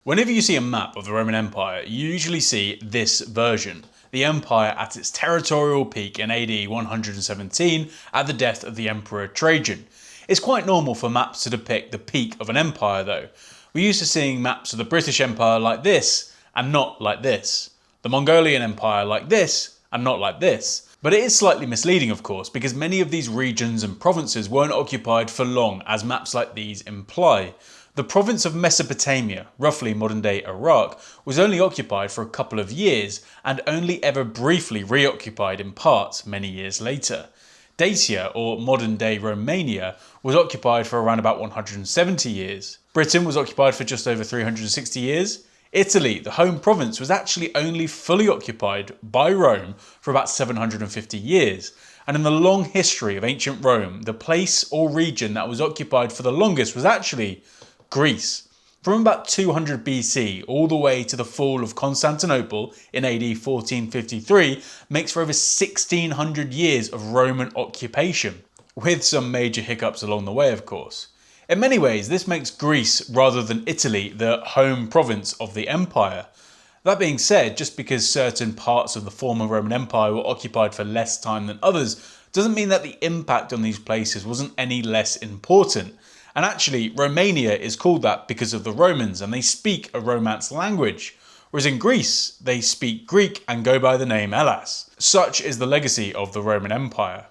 Whenever you see a map of the Roman Empire, you usually see this version. The empire at its territorial peak in AD 117 at the death of the Emperor Trajan. It's quite normal for maps to depict the peak of an empire though. We're used to seeing maps of the British Empire like this, and not like this. The Mongolian Empire like this, and not like this. But it is slightly misleading of course, because many of these regions and provinces weren't occupied for long, as maps like these imply. The province of Mesopotamia, roughly modern-day Iraq, was only occupied for a couple of years and only ever briefly reoccupied in part many years later. Dacia, or modern-day Romania, was occupied for around about 170 years. Britain was occupied for just over 360 years. Italy, the home province, was actually only fully occupied by Rome for about 750 years. And in the long history of ancient Rome, the place or region that was occupied for the longest was actually Greece. From about 200 BC all the way to the fall of Constantinople in AD 1453 makes for over 1600 years of Roman occupation, with some major hiccups along the way of course. In many ways this makes Greece, rather than Italy, the home province of the empire. That being said, just because certain parts of the former Roman Empire were occupied for less time than others doesn't mean that the impact on these places wasn't any less important. And actually, Romania is called that because of the Romans and they speak a Romance language, whereas in Greece, they speak Greek and go by the name Hellas. Such is the legacy of the Roman Empire.